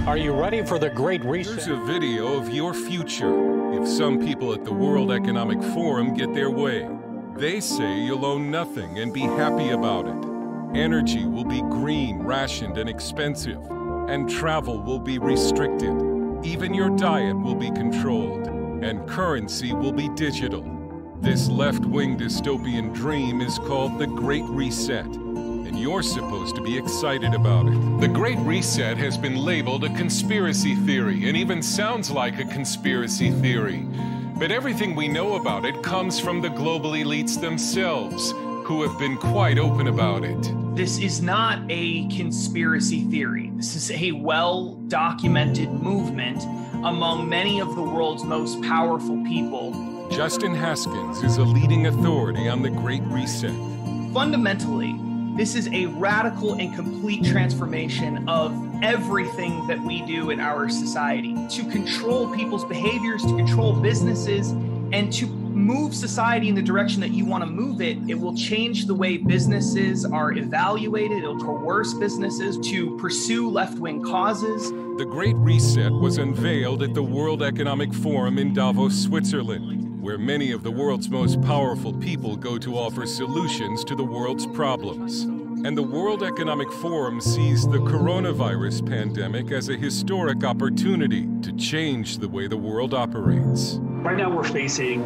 Are you ready for the Great Reset? Here's a video of your future if some people at the World Economic Forum get their way. They say you'll own nothing and be happy about it. Energy will be green, rationed, and expensive, and travel will be restricted. Even your diet will be controlled, and currency will be digital. This left-wing dystopian dream is called the Great Reset, and you're supposed to be excited about it. The Great Reset has been labeled a conspiracy theory, and even sounds like a conspiracy theory. But everything we know about it comes from the global elites themselves, who have been quite open about it. This is not a conspiracy theory. This is a well-documented movement among many of the world's most powerful people. Justin Haskins is a leading authority on the Great Reset. Fundamentally, this is a radical and complete transformation of everything that we do in our society to control people's behaviors, to control businesses, and to move society in the direction that you want to move it. It will change the way businesses are evaluated. It'll coerce businesses to pursue left-wing causes. The Great Reset was unveiled at the World Economic Forum in Davos, Switzerland, where many of the world's most powerful people go to offer solutions to the world's problems. And the World Economic Forum sees the coronavirus pandemic as a historic opportunity to change the way the world operates. Right now we're facing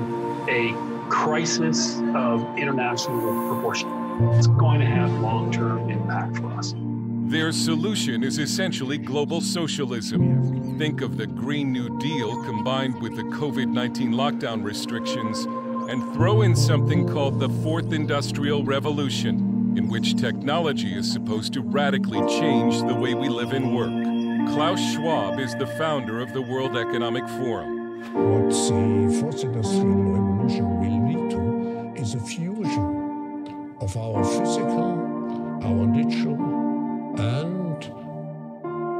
a crisis of international proportion. It's going to have long-term impact for us. Their solution is essentially global socialism. Think of the Green New Deal combined with the COVID-19 lockdown restrictions, and throw in something called the Fourth Industrial Revolution, in which technology is supposed to radically change the way we live and work. Klaus Schwab is the founder of the World Economic Forum. What the Fourth Industrial Revolution will lead to is a fusion of our physical, our digital, and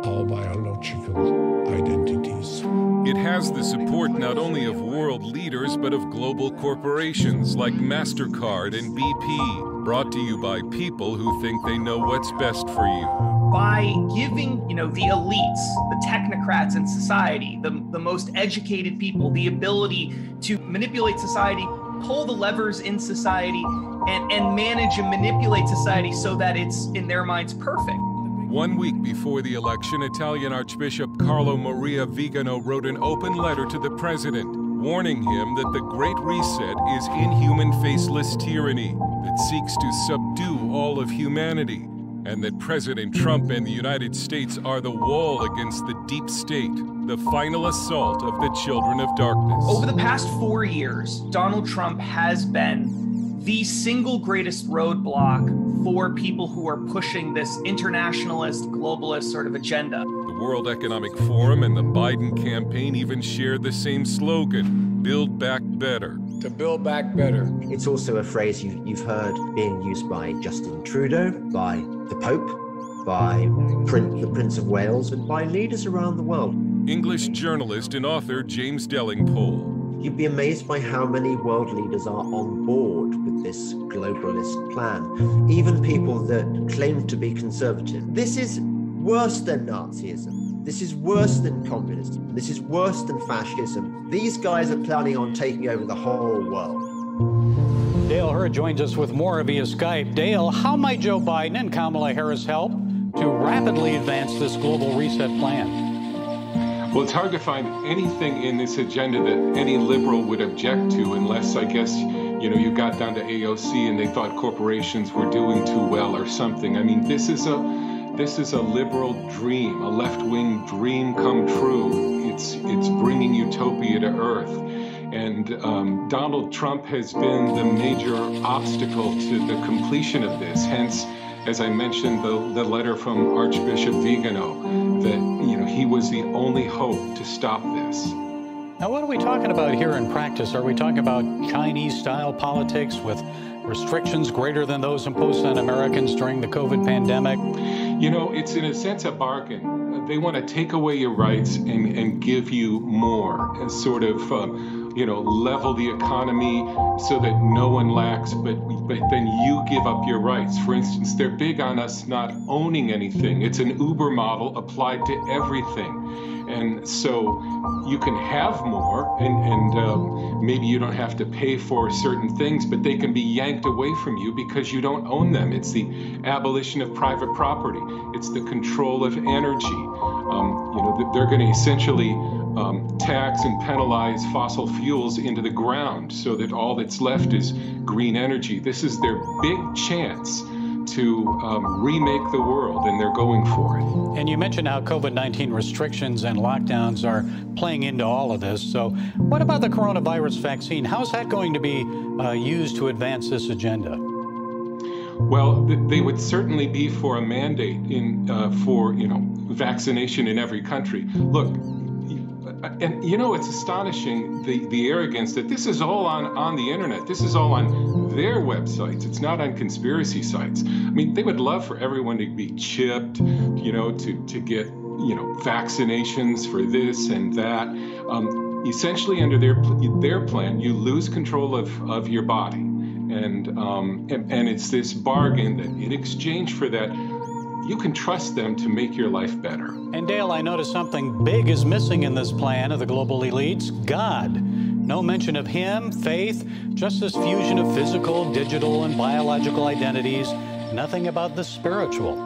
our biological identities. It has the support not only of world leaders, but of global corporations like MasterCard and BP, brought to you by people who think they know what's best for you. By giving, the elites, the technocrats in society, the most educated people, the ability to manipulate society, pull the levers in society, and manage and manipulate society so that it's, in their minds, perfect. 1 week before the election, Italian Archbishop Carlo Maria Vigano wrote an open letter to the president, warning him that the Great Reset is inhuman, faceless tyranny that seeks to subdue all of humanity, and that President Trump and the United States are the wall against the deep state, the final assault of the children of darkness. Over the past 4 years, Donald Trump has been the single greatest roadblock for people who are pushing this internationalist, globalist sort of agenda. The World Economic Forum and the Biden campaign even share the same slogan, Build Back Better. To build back better. It's also a phrase you've heard being used by Justin Trudeau, by the Pope, by the Prince of Wales, and by leaders around the world. English journalist and author James Dellingpole. You'd be amazed by how many world leaders are on board with this globalist plan, even people that claim to be conservative. This is worse than Nazism. This is worse than communism. This is worse than fascism. These guys are planning on taking over the whole world. Dale Hurd joins us with more via Skype. Dale, how might Joe Biden and Kamala Harris help to rapidly advance this global reset plan? Well, it's hard to find anything in this agenda that any liberal would object to, unless, I guess, you got down to AOC and they thought corporations were doing too well or something. I mean, this is a liberal dream, a left-wing dream come true. It's bringing utopia to earth. And Donald Trump has been the major obstacle to the completion of this. Hence, as I mentioned, the letter from Archbishop Vigano, that he was the only hope to stop this. Now, what are we talking about here in practice? Are we talking about Chinese-style politics with restrictions greater than those imposed on Americans during the COVID pandemic? It's in a sense a bargain. They want to take away your rights and give you more, as sort of level the economy so that no one lacks, but then you give up your rights. For instance, they're big on us not owning anything. It's an Uber model applied to everything. And so you can have more, and maybe you don't have to pay for certain things, but they can be yanked away from you because you don't own them. It's the abolition of private property. It's the control of energy. They're going to essentially tax and penalize fossil fuels into the ground so that all that's left is green energy. This is their big chance to remake the world, and they're going for it. And you mentioned how COVID-19 restrictions and lockdowns are playing into all of this. So what about the coronavirus vaccine? How's that going to be used to advance this agenda? Well, they would certainly be for a mandate for vaccination in every country. Look, and it's astonishing the arrogance that this is all on the internet. This is all on their websites. It's not on conspiracy sites. I mean, they would love for everyone to be chipped, to get vaccinations for this and that. Essentially, under their plan, you lose control of your body, and it's this bargain that in exchange for that, you can trust them to make your life better. And Dale, I noticed something big is missing in this plan of the global elites: God. No mention of him, faith, just this fusion of physical, digital, and biological identities. Nothing about the spiritual.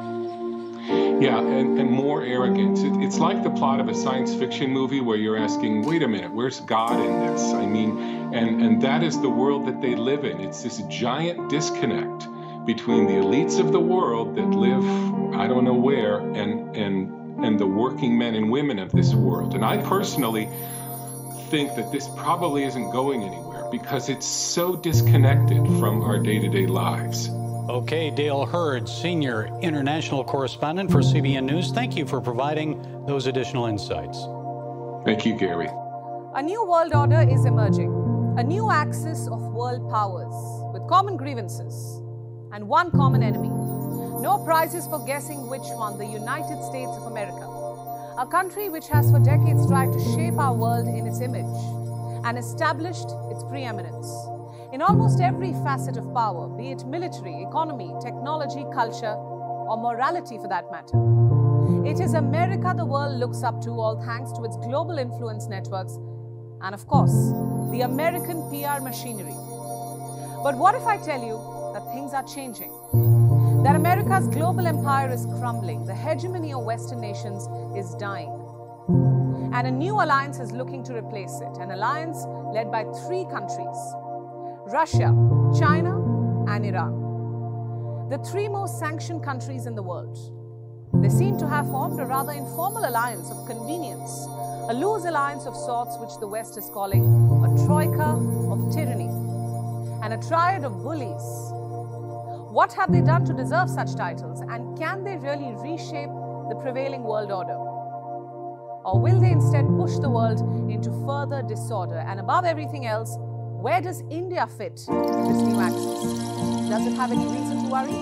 Yeah, and more arrogance. It's like the plot of a science fiction movie where you're asking, wait a minute, where's God in this? I mean, and that is the world that they live in. It's this giant disconnect between the elites of the world that live, I don't know where, and the working men and women of this world. And I personally think that this probably isn't going anywhere because it's so disconnected from our day-to-day lives. Okay, Dale Hurd, senior international correspondent for CBN News. Thank you for providing those additional insights. Thank you, Gary. A new world order is emerging, a new axis of world powers with common grievances and one common enemy. No prizes for guessing which one: the United States of America. A country which has for decades tried to shape our world in its image and established its preeminence in almost every facet of power, be it military, economy, technology, culture, or morality for that matter. It is America the world looks up to, all thanks to its global influence networks and, of course, the American PR machinery. But what if I tell you that things are changing? That America's global empire is crumbling, the hegemony of Western nations is dying, and a new alliance is looking to replace it, an alliance led by three countries: Russia, China, and Iran. The three most sanctioned countries in the world. They seem to have formed a rather informal alliance of convenience, a loose alliance of sorts which the West is calling a troika of tyranny, and a triad of bullies. What have they done to deserve such titles, and can they really reshape the prevailing world order? Or will they instead push the world into further disorder? And above everything else, where does India fit in this new axis? Does it have any reason to worry?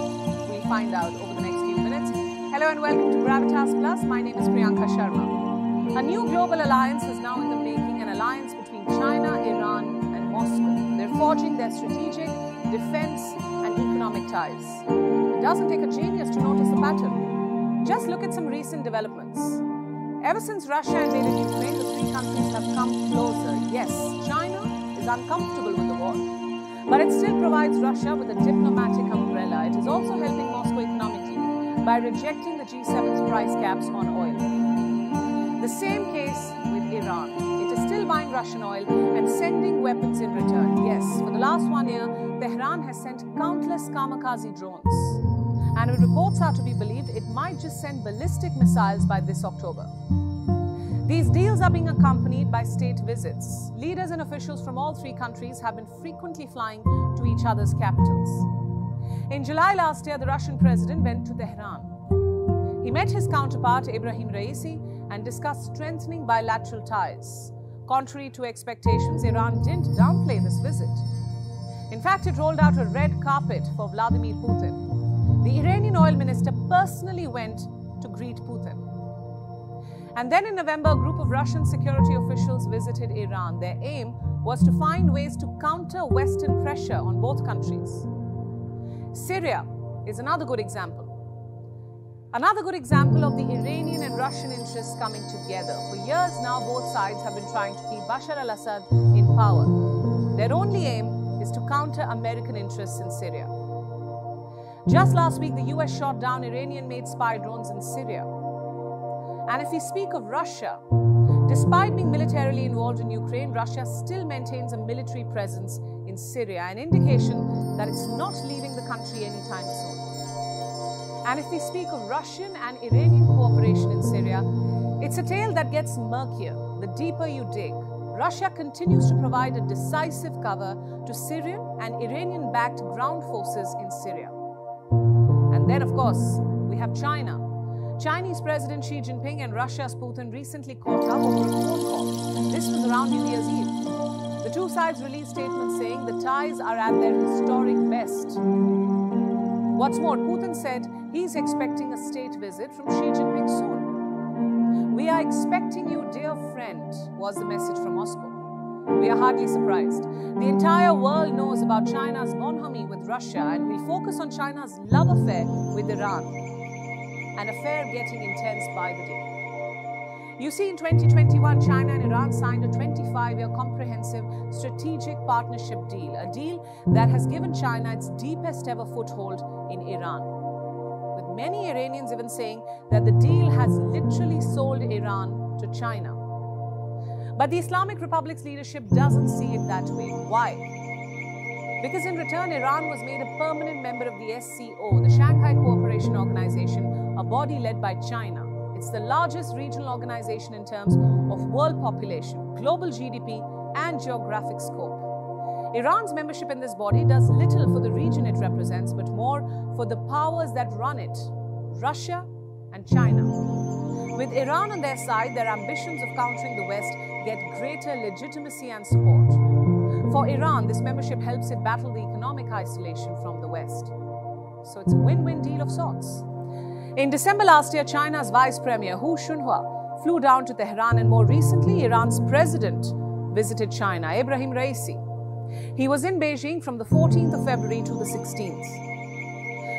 We'll find out over the next few minutes. Hello and welcome to Gravitas Plus. My name is Priyanka Sharma. A new global alliance is now in the making, an alliance between China, Iran, and Moscow. They're forging their strategic, defense, and economic ties. It doesn't take a genius to notice the pattern. Just look at some recent developments. Ever since Russia invaded Ukraine, the three countries have come closer. Yes, China is uncomfortable with the war, but it still provides Russia with a diplomatic umbrella. It is also helping Moscow economically by rejecting the G7's price caps on oil. The same case with Iran. It is still buying Russian oil and sending weapons in return. Yes, for the last 1 year, Tehran has sent countless kamikaze drones. And if reports are to be believed, it might just send ballistic missiles by this October. These deals are being accompanied by state visits. Leaders and officials from all three countries have been frequently flying to each other's capitals. In July last year, the Russian president went to Tehran. He met his counterpart, Ibrahim Raisi, and discussed strengthening bilateral ties. Contrary to expectations, Iran didn't downplay this visit. In fact, it rolled out a red carpet for Vladimir Putin. The Iranian oil minister personally went to greet Putin. And then in November, a group of Russian security officials visited Iran. Their aim was to find ways to counter Western pressure on both countries. Syria is another good example. Another good example of the Iranian and Russian interests coming together. For years now, both sides have been trying to keep Bashar al-Assad in power. Their only aim is to counter American interests in Syria. Just last week, the US shot down Iranian-made spy drones in Syria. And if we speak of Russia, despite being militarily involved in Ukraine, Russia still maintains a military presence in Syria, an indication that it's not leaving the country anytime soon. And if we speak of Russian and Iranian cooperation in Syria, it's a tale that gets murkier the deeper you dig. Russia continues to provide a decisive cover to Syrian and Iranian-backed ground forces in Syria. And then, of course, we have China. Chinese President Xi Jinping and Russia's Putin recently caught up over a phone call. This was around New Year's Eve. The two sides released statements saying the ties are at their historic best. What's more, Putin said he's expecting a state visit from Xi Jinping soon. "We are expecting you, dear friend," was the message from Moscow. We are hardly surprised. The entire world knows about China's bonhomie with Russia, and we focus on China's love affair with Iran. An affair getting intense by the day. You see, in 2021, China and Iran signed a 25-year comprehensive strategic partnership deal, a deal that has given China its deepest ever foothold in Iran, with many Iranians even saying that the deal has literally sold Iran to China. But the Islamic Republic's leadership doesn't see it that way. Why? Because in return, Iran was made a permanent member of the SCO, the Shanghai Cooperation Organization, a body led by China. It's the largest regional organization in terms of world population, global GDP, and geographic scope. Iran's membership in this body does little for the region it represents, but more for the powers that run it, Russia and China. With Iran on their side, their ambitions of countering the West get greater legitimacy and support. For Iran, this membership helps it battle the economic isolation from the West. So it's a win-win deal of sorts. In December last year, China's Vice Premier Hu Shunhua flew down to Tehran, and more recently, Iran's president visited China, Ebrahim Raisi. He was in Beijing from the 14th of February to the 16th.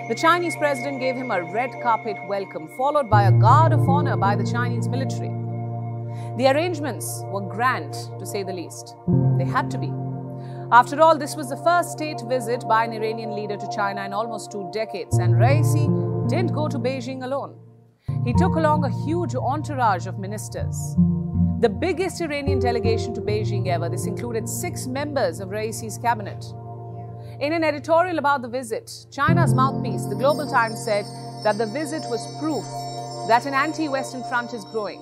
The Chinese president gave him a red carpet welcome, followed by a guard of honor by the Chinese military. The arrangements were grand, to say the least. They had to be. After all, this was the first state visit by an Iranian leader to China in almost 2 decades, and Raisi didn't go to Beijing alone. He took along a huge entourage of ministers. The biggest Iranian delegation to Beijing ever. This included 6 members of Raisi's cabinet. In an editorial about the visit, China's mouthpiece, the Global Times, said that the visit was proof that an anti-Western front is growing.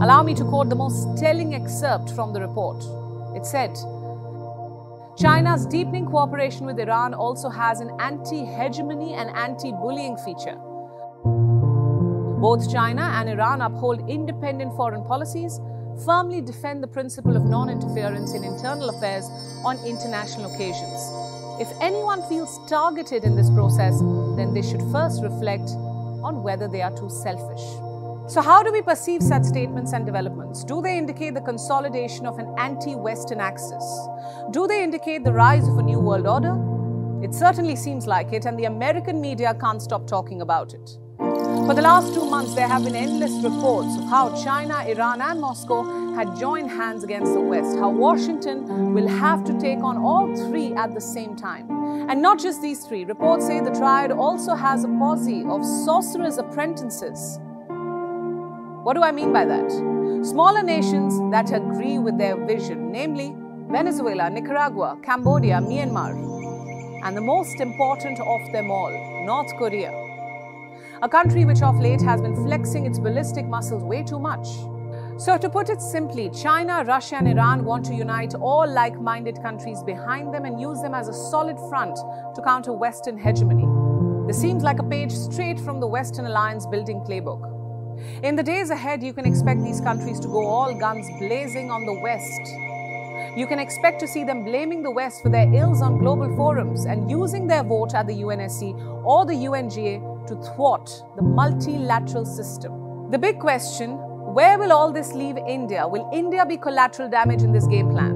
Allow me to quote the most telling excerpt from the report. It said, "China's deepening cooperation with Iran also has an anti-hegemony and anti-bullying feature. Both China and Iran uphold independent foreign policies, firmly defend the principle of non-interference in internal affairs on international occasions. If anyone feels targeted in this process, then they should first reflect on whether they are too selfish." So how do we perceive such statements and developments? Do they indicate the consolidation of an anti-Western axis? Do they indicate the rise of a new world order? It certainly seems like it, and the American media can't stop talking about it. For the last 2 months, there have been endless reports of how China, Iran, and Moscow had joined hands against the West, how Washington will have to take on all 3 at the same time. And not just these 3. Reports say the triad also has a posse of sorcerers' apprentices. What do I mean by that? Smaller nations that agree with their vision, namely Venezuela, Nicaragua, Cambodia, Myanmar, and the most important of them all, North Korea. A country which of late has been flexing its ballistic muscles way too much. So to put it simply, China, Russia, and Iran want to unite all like-minded countries behind them and use them as a solid front to counter Western hegemony. This seems like a page straight from the Western Alliance building playbook. In the days ahead, you can expect these countries to go all guns blazing on the West. You can expect to see them blaming the West for their ills on global forums and using their vote at the UNSC or the UNGA to thwart the multilateral system. The big question, where will all this leave India? Will India be collateral damage in this game plan?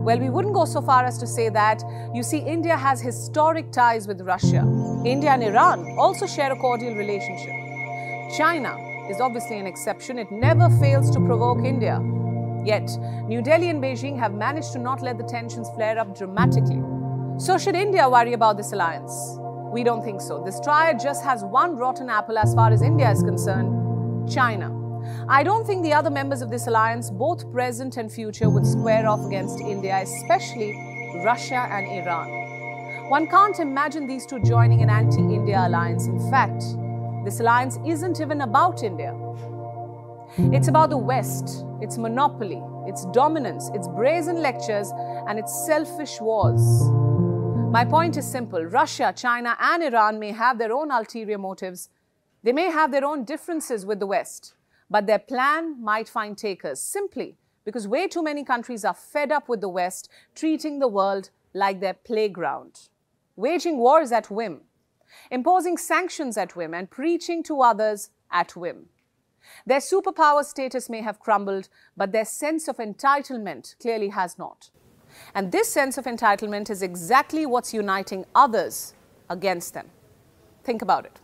Well, we wouldn't go so far as to say that. You see, India has historic ties with Russia. India and Iran also share a cordial relationship. China is obviously an exception. It never fails to provoke India. Yet, New Delhi and Beijing have managed to not let the tensions flare up dramatically. So should India worry about this alliance? We don't think so. This triad just has one rotten apple as far as India is concerned: China. I don't think the other members of this alliance, both present and future, would square off against India, especially Russia and Iran. One can't imagine these two joining an anti-India alliance. In fact, this alliance isn't even about India. It's about the West, its monopoly, its dominance, its brazen lectures, and its selfish wars. My point is simple. Russia, China, and Iran may have their own ulterior motives. They may have their own differences with the West, but their plan might find takers simply because way too many countries are fed up with the West treating the world like their playground, waging wars at whim, imposing sanctions at whim, and preaching to others at whim. Their superpower status may have crumbled, but their sense of entitlement clearly has not. And this sense of entitlement is exactly what's uniting others against them. Think about it.